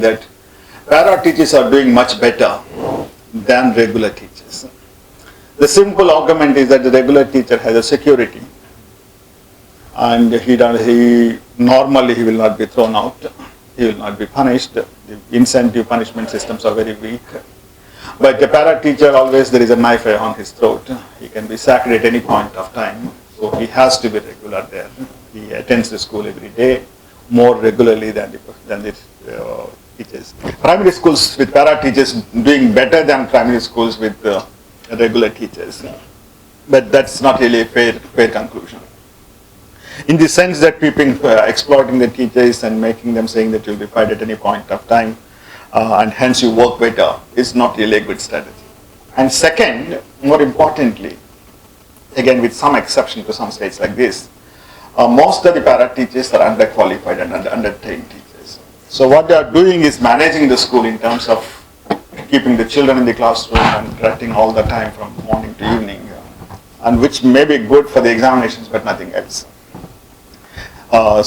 that para teachers are doing much better than regular teachers. The simple argument is that the regular teacher has a security, and he normally he will not be thrown out, he will not be punished. The incentive punishment systems are very weak. But the para teacher, always there is a knife on his throat. He can be sacked at any point of time, so he has to be regular there. He attends the school every day, more regularly than the teachers. Primary schools with para teachers doing better than primary schools with regular teachers. But that's not really a fair conclusion. In the sense that people exploiting the teachers and making them saying that you'll be fired at any point of time, and hence you work better, is not really a good strategy. And second, more importantly, again with some exception to some states like this, most of the para teachers are underqualified and undertrained teachers. So what they are doing is managing the school in terms of keeping the children in the classroom and correcting all the time from morning to evening, and which may be good for the examinations but nothing else. But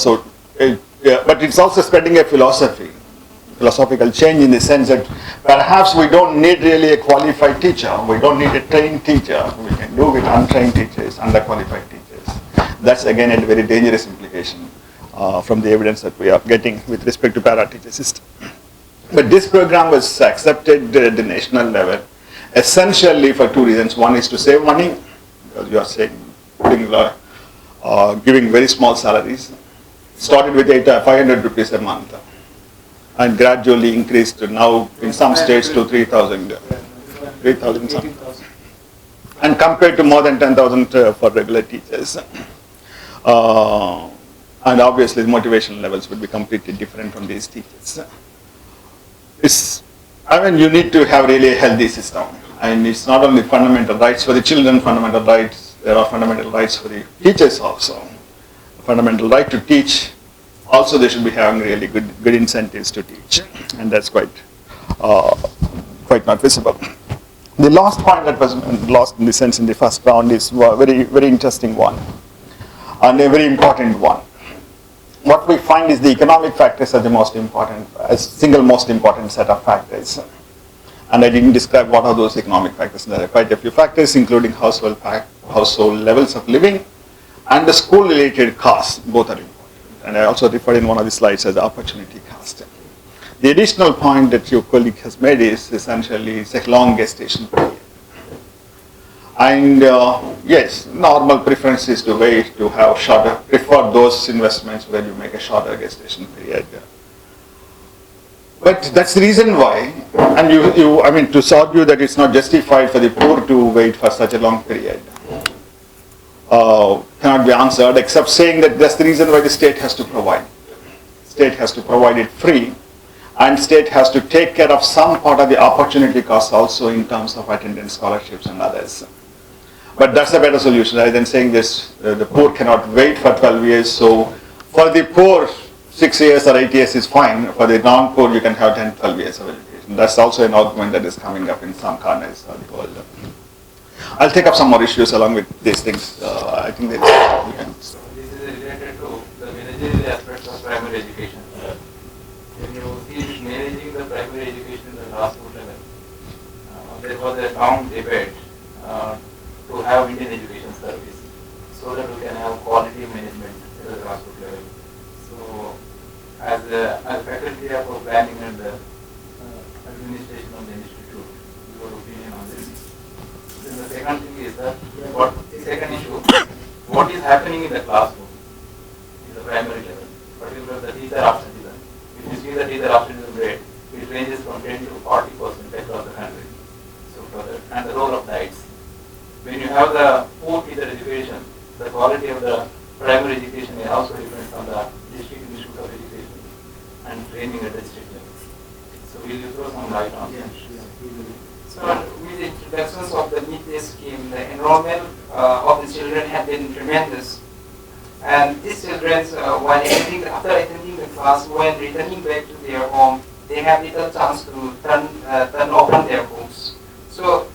it's also spreading a philosophical change in the sense that perhaps we don't need really a qualified teacher, we don't need a trained teacher, we can do with untrained teachers, underqualified teachers. That's again a very dangerous implication from the evidence that we are getting with respect to para-teacher system. But this program was accepted at the national level essentially for two reasons. One is to save money, because you are giving very small salaries. Started with 500 rupees a month and gradually increased to now in some states to 3,000 something. And compared to more than 10,000 for regular teachers. And obviously the motivation levels would be completely different from these teachers. You need to have really a healthy system. And it's not only fundamental rights for the children, fundamental rights, there are fundamental rights for the teachers also. Fundamental right to teach, also they should be having really good incentives to teach. And that's quite not visible. The last point that was lost in the sense in the first round is a very, very interesting one and a very important one. What we find is the economic factors are the most important, single most important set of factors. And I didn't describe what are those economic factors. There are quite a few factors, including household levels of living and the school-related costs. Both are important. And I also referred in one of the slides as the opportunity cost. The additional point that your colleague has made is essentially it's a long gestation period. And yes, normal preference is to wait to have shorter, prefer those investments where you make a shorter gestation period. But that's the reason why, and to argue that it's not justified for the poor to wait for such a long period cannot be answered, except saying that that's the reason why the state has to provide. State has to provide it free, and state has to take care of some part of the opportunity costs also in terms of attendance scholarships and others. But that's a better solution rather than saying this, the poor cannot wait for 12 years, so for the poor 6 years or 8 years is fine, for the non-poor you can have 10, 12 years of education. That's also an argument that is coming up in some corners of the world. I'll take up some more issues along with these things. I think that we can. So this is related to the managerial aspects of primary education. When you see managing the primary education in the grassroots level, there was a long debate to have Indian education service so that we can have quality management at the grassroots level. So as a faculty of planning and the administration of the institute, your opinion on this? Then the second thing is that second issue, what is happening in the classroom in the primary level, particularly the teacher absenteeism. If you see the teacher absenteeism rate, it ranges from 10 to 40% across the country. And the role of diets. When you have the poor teacher education, the quality of the primary education also depends on the district institute of education and training at the district level. So will you throw some light on that? So with the introductions of the midday scheme, the enrollment of the children have been tremendous. And these children, after attending the class, when returning back to their home, they have little chance to open their books. So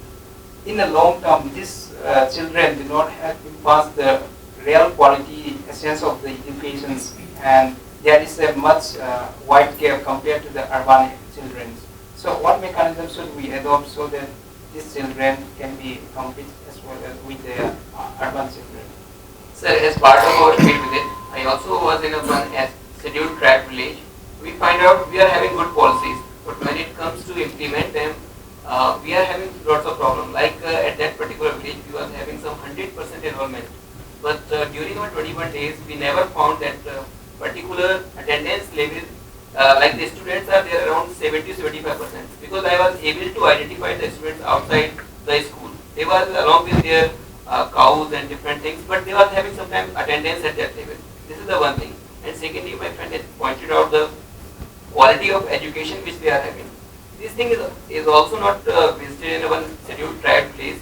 in the long term, these children do not have to pass the real quality essence of the education, and there is a much wide gap compared to the urban children. So what mechanism should we adopt so that these children can be compete as well as with the urban children? Sir, as part of our field visit, I also was in a one as scheduled tribe village. We find out we are having good policies, but when it comes to implement them, we are having lots of problems. Like at that particular village, we was having some 100% enrollment, but during our 21 days, we never found that particular attendance level. Like the students are there around 70-75%, because I was able to identify the students outside the school. They were along with their cows and different things, but they were having sometimes attendance at that level. This is the one thing. And secondly, my friend has pointed out the quality of education which they are having. This thing is also not visited in one scheduled tribe place.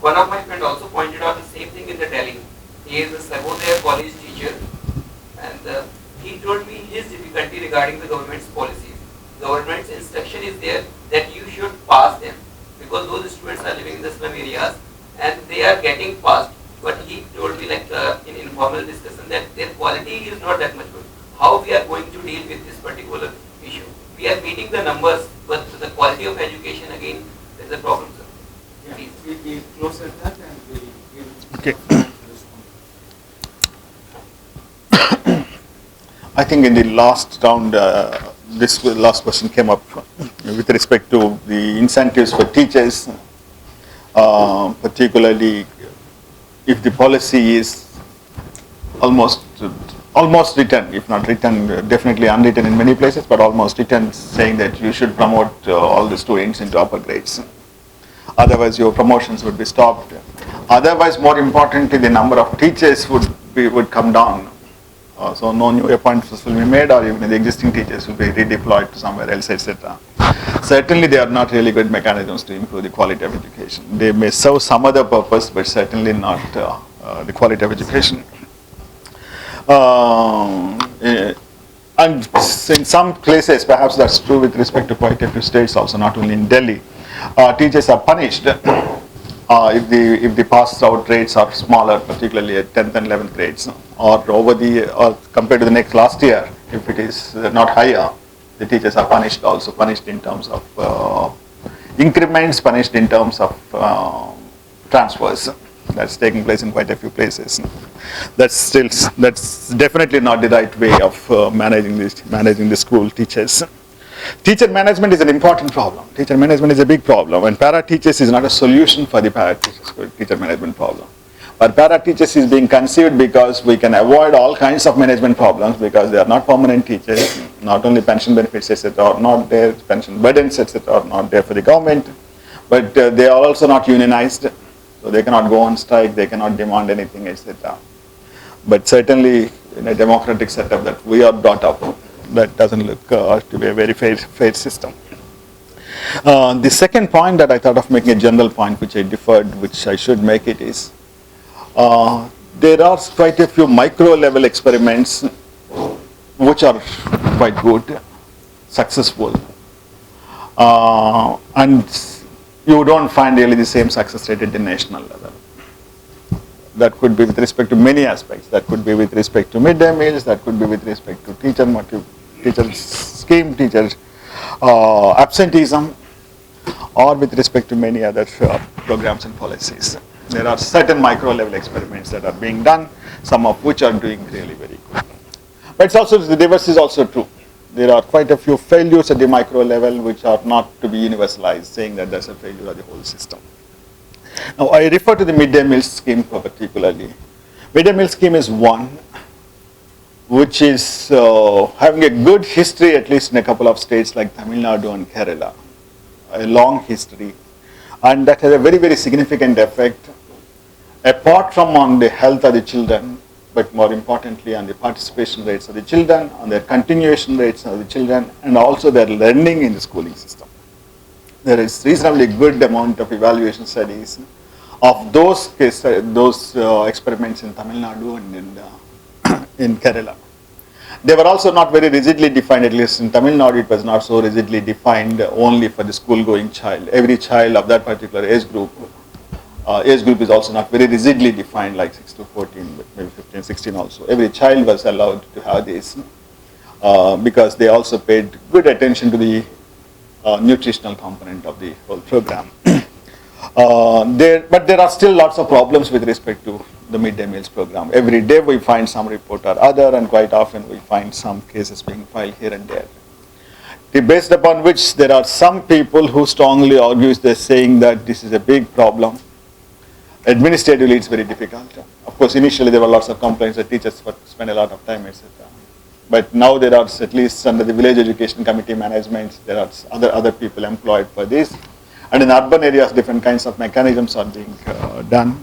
One of my friends also pointed out the same thing in the Delhi. He is a Savodaya college teacher, and he told me his difficulty regarding the government's policies. Government's instruction is there that you should pass them, because those students are living in the slum areas and they are getting passed. But he told me, like in informal discussion, that their quality is not that much good. How we are going to deal with this particular issue? We are meeting the numbers, but the quality of education, again, there is a problem, sir. Yeah, we close at that and we give. Okay. I think in the last round, this last question came up with respect to the incentives for teachers, particularly if the policy is almost written, if not written, definitely unwritten in many places, but almost written, saying that you should promote all the students into upper grades. Otherwise, your promotions would be stopped. Otherwise, more importantly, the number of teachers would come down. So no new appointments will be made, or even the existing teachers will be redeployed to somewhere else, etc. Certainly, they are not really good mechanisms to improve the quality of education. They may serve some other purpose, but certainly not the quality of education. And in some places, perhaps that's true with respect to quite a few states also, not only in Delhi, teachers are punished if the pass out rates are smaller, particularly at 10th and 11th grades, or compared to the last year, if it is not higher, the teachers are punished in terms of increments, punished in terms of transfers. That's taking place in quite a few places. That's definitely not the right way of managing the school teachers. Teacher management is an important problem. Teacher management is a big problem, and para teachers is not a solution for the teacher management problem. But para teachers is being conceived because we can avoid all kinds of management problems, because they are not permanent teachers. Not only pension benefits, etc., are not there, pension burdens, etc., are not there for the government, but they are also not unionized, so they cannot go on strike, they cannot demand anything, etc. But certainly, in a democratic setup that we are brought up, that doesn't look to be a very fair system. The second point that I thought of making, a general point which I deferred, which I should make it, is there are quite a few micro level experiments which are quite good, successful, and you don't find really the same success rate at the national level. That could be with respect to many aspects. That could be with respect to midday meals. That could be with respect to teacher scheme, teacher absenteeism, or with respect to many other programs and policies. There are certain micro level experiments that are being done, some of which are doing really very good. But it's also, the reverse is also true. There are quite a few failures at the micro level which are not to be universalized, saying that there's a failure of the whole system. Now, I refer to the midday meal scheme particularly. Midday meal scheme is one which is having a good history, at least in a couple of states like Tamil Nadu and Kerala, a long history, and that has a very, very significant effect, apart from on the health of the children, but more importantly on the participation rates of the children, on their continuation rates of the children, and also their learning in the schooling system. There is reasonably good amount of evaluation studies of those experiments in Tamil Nadu and in Kerala. They were also not very rigidly defined, at least in Tamil Nadu it was not so rigidly defined only for the school going child. Every child of that particular age group age group is also not very rigidly defined like 6 to 14, but maybe 15, 16 also. Every child was allowed to have this because they also paid good attention to the nutritional component of the whole program. But there are still lots of problems with respect to the midday meals program. Every day we find some report or other, and quite often we find some cases being filed here and there. Based upon which there are some people who strongly argue, they're saying that this is a big problem. Administratively, it's very difficult. Of course, initially there were lots of complaints that teachers spend a lot of time, etc. But now there are, at least under the village education committee management, there are other people employed for this. And in urban areas, different kinds of mechanisms are being done.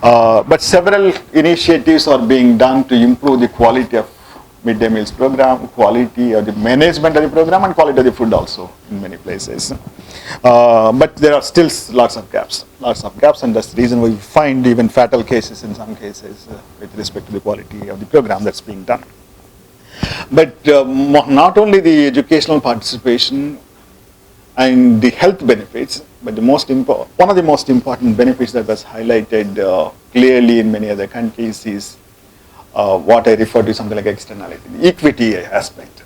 But several initiatives are being done to improve the quality of midday meals program, quality of the management of the program, and quality of the food also in many places. But there are still lots of gaps, and that's the reason we find even fatal cases in some cases with respect to the quality of the program that's being done. But not only the educational participation and the health benefits, but one of the most important benefits that was highlighted clearly in many other countries is what I refer to something like externality, the equity aspect.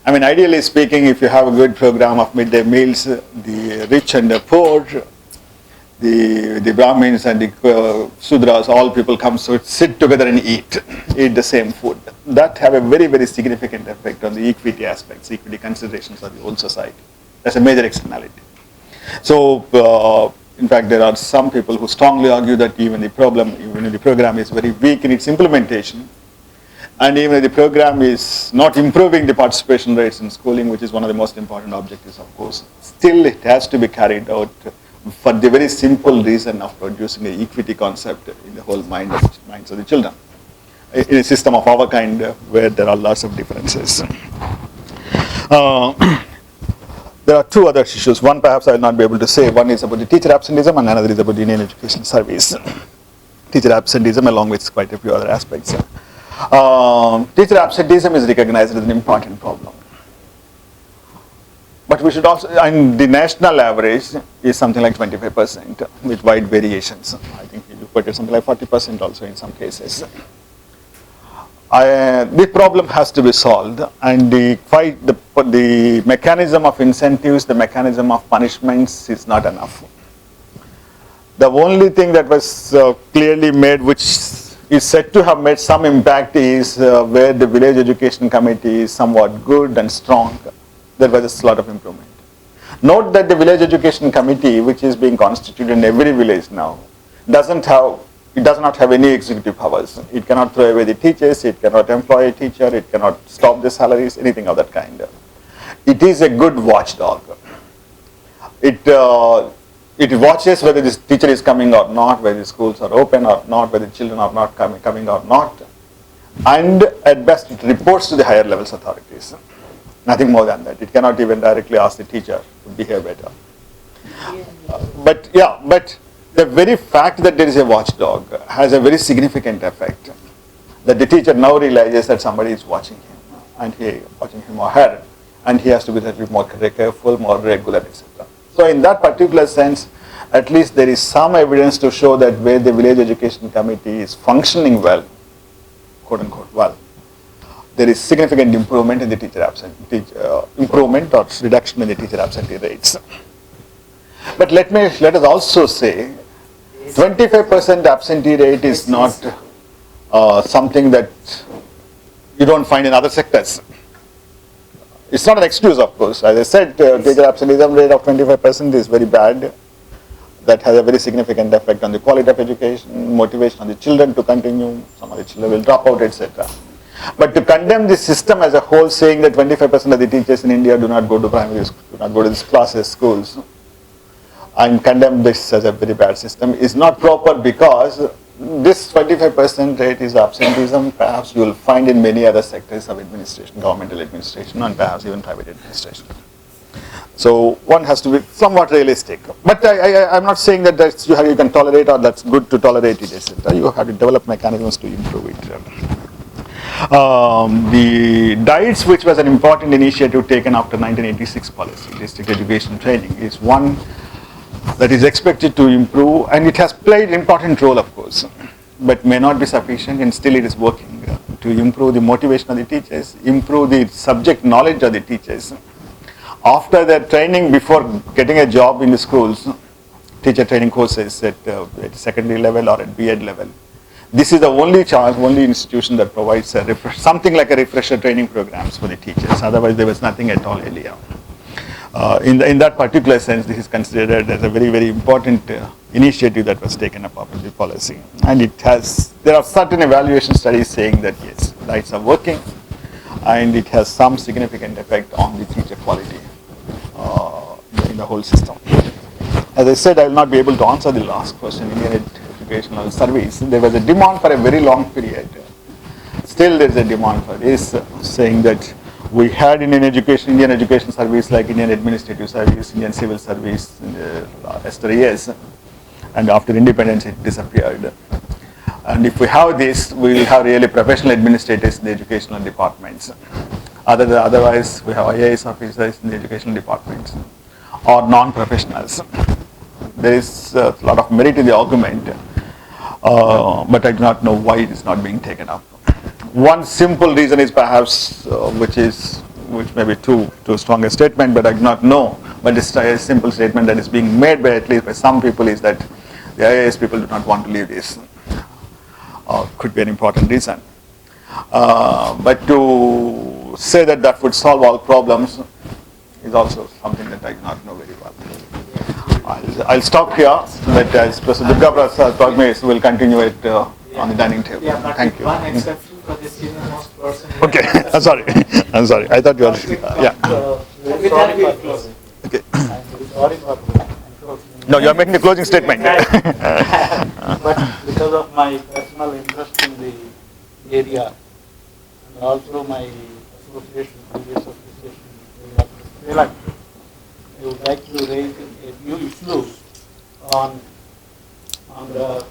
I mean, ideally speaking, if you have a good program of midday meals, the rich and the poor, the Brahmins and the Sudras, all people come sit together and eat the same food. That have a very, very significant effect on the equity aspects, equity considerations of the whole society. That's a major externality. So, in fact, there are some people who strongly argue that even if the program is very weak in its implementation, and even if the program is not improving the participation rates in schooling, which is one of the most important objectives, of course, still it has to be carried out for the very simple reason of producing an equity concept in the whole minds of the children. In a system of our kind where there are lots of differences. There are two other issues. One perhaps I will not be able to say. One is about the teacher absenteeism and another is about the Indian Education Service. Teacher absenteeism along with quite a few other aspects. Teacher absenteeism is recognized as an important problem. But we should also, and the national average is something like 25% with wide variations. I think you put it something like 40% also in some cases. The problem has to be solved, and the mechanism of incentives, the mechanism of punishments is not enough. The only thing that was clearly made, which is said to have made some impact, is where the village education committee is somewhat good and strong. There was a lot of improvement. Note that the village education committee, which is being constituted in every village now, does not have any executive powers. It cannot throw away the teachers, it cannot employ a teacher, it cannot stop the salaries, anything of that kind. It is a good watchdog. It watches whether this teacher is coming or not, whether the schools are open or not, whether children are not coming or not. And at best it reports to the higher levels authorities. Nothing more than that. It cannot even directly ask the teacher to behave better. But the very fact that there is a watchdog has a very significant effect. That the teacher now realizes that somebody is watching him, watching him or her, and he has to be a little more careful, more regular, etc. So in that particular sense, at least there is some evidence to show that where the village education committee is functioning well, quote unquote well, there is significant improvement in the improvement or reduction in the teacher absentee rates. But let us also say, 25% absentee rate is not something that you don't find in other sectors. It's not an excuse, of course. As I said, teacher absenteeism rate of 25% is very bad. That has a very significant effect on the quality of education, motivation of the children to continue. Some of the children will drop out, etc. But to condemn the system as a whole, saying that 25% of the teachers in India do not go to primary school, do not go to these classes, schools, and condemn this as a very bad system is not proper, because this 25% rate is absenteeism. Perhaps you will find in many other sectors of administration, governmental administration, and perhaps even private administration. So one has to be somewhat realistic. But I'm not saying that you can tolerate or that's good to tolerate it, etc. You have to develop mechanisms to improve it. The diets, which was an important initiative taken after 1986 policy, district education training, is one that is expected to improve, and it has played an important role, of course, but may not be sufficient, and still it is working to improve the motivation of the teachers, improve the subject knowledge of the teachers. After their training, before getting a job in the schools, teacher training courses at secondary level or at B.Ed level, this is the only institution that provides something like a refresher training programs for the teachers. Otherwise, there was nothing at all earlier. In that particular sense, this is considered as a very, very important initiative that was taken up in the policy. And there are certain evaluation studies saying that yes, lights are working, and it has some significant effect on the teacher quality in the whole system. As I said, I will not be able to answer the last question. Indian Educational Service, there was a demand for a very long period. Still there is a demand for this, saying that we had Indian Education Service like Indian Administrative Service, Indian Civil Service in the last years, and after independence it disappeared. And if we have this, we will have really professional administrators in the educational departments. Otherwise, we have IAS officers in the educational departments or non-professionals. There is a lot of merit in the argument, but I do not know why it is not being taken up. One simple reason is perhaps, which may be too strong a statement, but I do not know. But it's a simple statement that is being made by at least by some people is that the IAS people do not want to leave this. Could be an important reason. But to say that would solve all problems is also something that I do not know very well. I'll stop here, but as Professor Durga Prasad told me, we'll continue it on the dining table. Yeah, but Thank you. one exception for this senior most person. Okay, I'm sorry. I thought you were, yeah. Very sorry for closing. Okay. I'm very sorry for closing. No, you are making a closing statement. But because of my personal interest in the area and also my previous association with Tilak, I would like to raise a few issues on the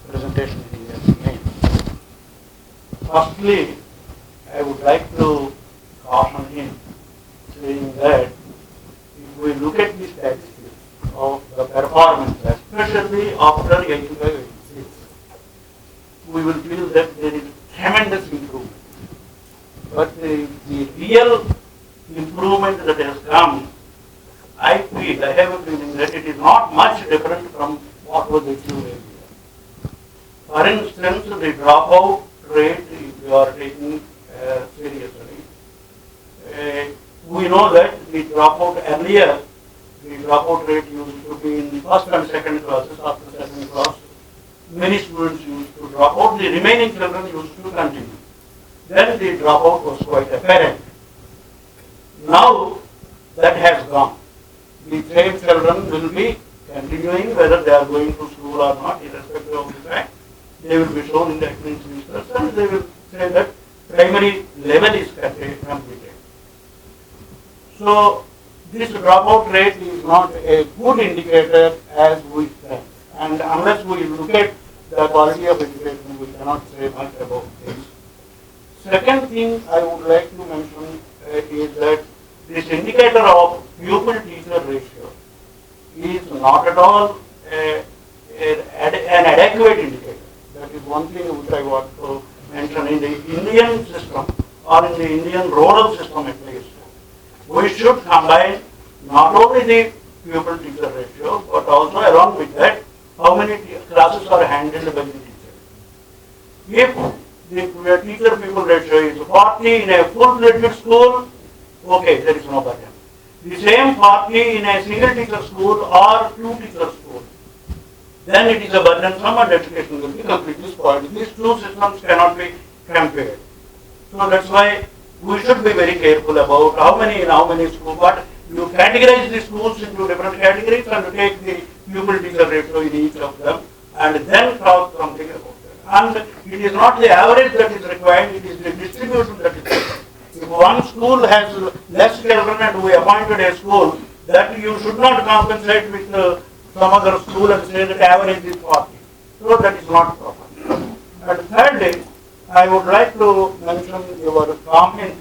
presentation he has made. Firstly, I would like to caution him, saying that if we look at the statistics of the performance, especially after 85-86, we will feel that there is tremendous improvement. But the real improvement that has come, I have a feeling that it is not much different from what was achieved earlier. For instance, the dropout rate, if you are taking seriously, we know that the dropout earlier, the dropout rate used to be in first and second classes. After second class, many students used to drop out. The remaining children used to continue. Then the dropout was quite apparent. Now that has gone. The same children will be continuing whether they are going to school or not, irrespective of the fact. They will be shown in the attendance registers and they will say that primary level is completed. So this dropout rate is not a good indicator as we stand. And unless we look at the quality of education, we cannot say much about this. Second thing I would like to mention is that this indicator of pupil-teacher ratio is not at all an adequate indicator. That is one thing which I want to mention in the Indian system or in the Indian rural system at least. We should combine not only the pupil-teacher ratio, but also along with that, how many classes are handled by the teacher. If the teacher-pupil ratio is 40 in a full-fledged school, okay, there is no burden. The same 40 in a single-teacher school or two-teacher school, then it is a burdensome and education will be completely spoiled. These two systems cannot be compared. So that's why we should be very careful about how many schools, but you categorize the schools into different categories and take the pupil-teacher ratio in each of them and then talk something about that. And it is not the average that is required, it is the distribution that is required. If one school has less children and we appointed a school, that you should not compensate with some other school and say that average is 40. So that is not proper. And thirdly, I would like to mention your comment.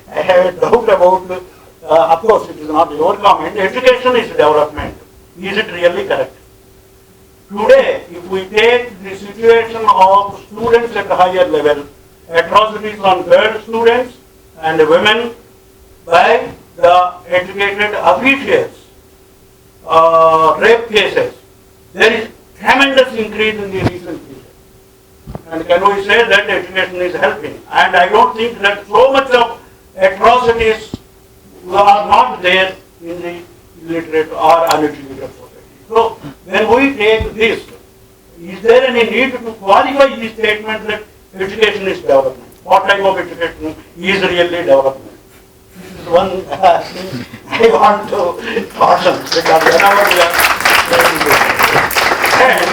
I have a doubt about, of course it is not your comment, education is development. Is it really correct? Today, if we take the situation of students at a higher level, atrocities on girl students and women by the educated officials, rape cases, there is tremendous increase in the recent years. And can we say that education is helping? And I don't think that so much of atrocities are not there in the illiterate or uneducated society. So when we take this, is there any need to qualify this statement that education is development? What type of education is really development? This is one thing I want to caution, because whenever we are saying this. And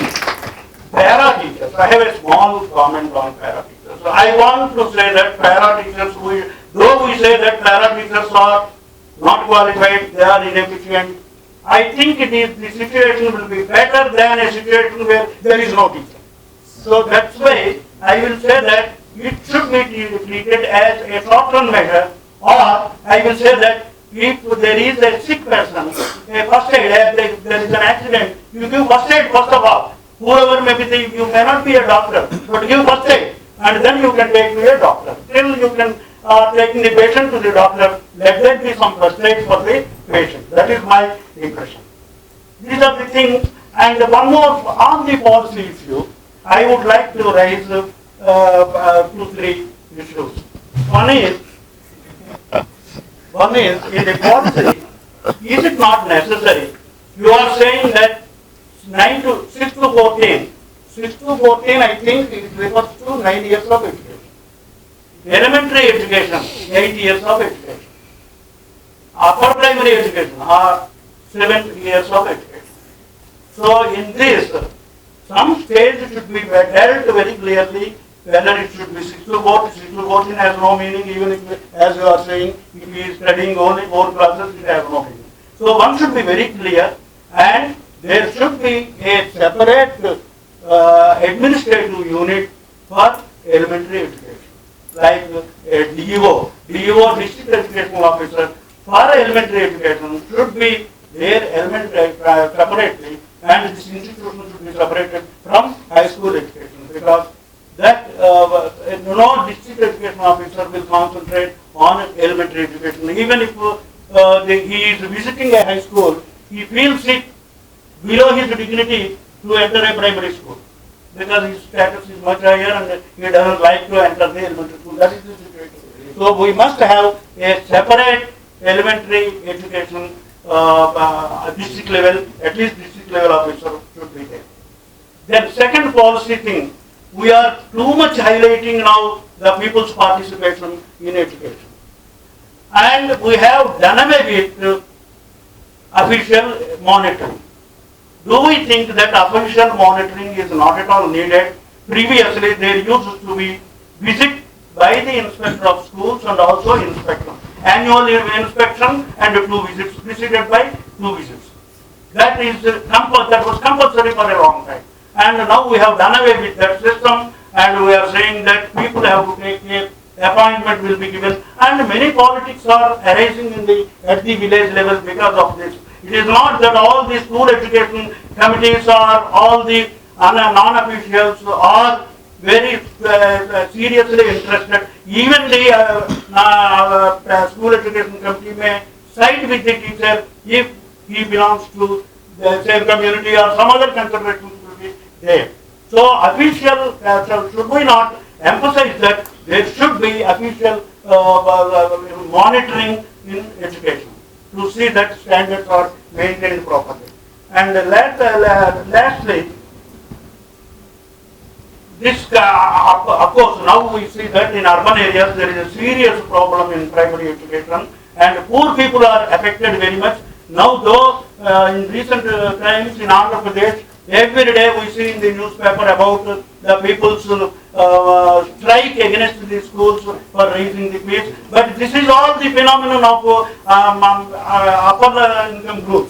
para teachers, I have a small comment on para teachers. I want to say that para teachers, though we say that para teachers are not qualified, they are inefficient, I think the situation will be better than a situation where there is no teacher. So that's why I will say that it should be treated as a short-term measure, or I will say that if there is a sick person, a first aid, if there is an accident, you give first aid first of all. Whoever may be, you may not be a doctor, but give first aid, and then you can take to a doctor. Till you can taking the patient to the doctor, let there be some first aid for the patient. That is my impression. These are the things. And one more on the policy issue, I would like to raise 2-3 issues. One is in the policy, is it not necessary? You are saying that 6 to 14, I think it refers to 9 years of education. Elementary education, 8 years of education. Upper primary education are 7 years of education. So in this, some stage should be dealt very clearly, whether it should be 6 to 14. 6 to 14 has no meaning, even if, as you are saying, if he is studying only 4 classes, it has no meaning. So one should be very clear, and there should be a separate administrative unit for elementary education, like a DEO, District Education Officer for elementary education should be there elementary separately, and this institution should be separated from high school education, because that no district education officer will concentrate on elementary education. Even if he is visiting a high school, he feels it below his dignity to enter a primary school, because his status is much higher and he doesn't like to enter the elementary school. That is the situation. So we must have a separate elementary education district level, at least district level officer should be there. Then second policy thing, we are too much highlighting now the people's participation in education. And we have done away with official monitoring. Do we think that official monitoring is not at all needed? Previously, there used to be visit by the inspector of schools and also inspection. Annual inspection and 2 visits, preceded by 2 visits. That was compulsory for a long time. And now we have done away with that system, and we are saying that people have to take care, appointment will be given, and many politics are arising at the village level because of this. It is not that all the school education committees or all the non-officials are very seriously interested. Even the school education committee may side with the teacher if he belongs to the same community, or some other considerations will be there. So official, should we not emphasize that there should be official monitoring in education to see that standards are maintained properly. And lastly, this, of course, now we see that in urban areas there is a serious problem in primary education, and poor people are affected very much. Now, though in recent times in Andhra Pradesh, every day we see in the newspaper about the people's strike against the schools for raising the fees. But this is all the phenomenon of upper income groups.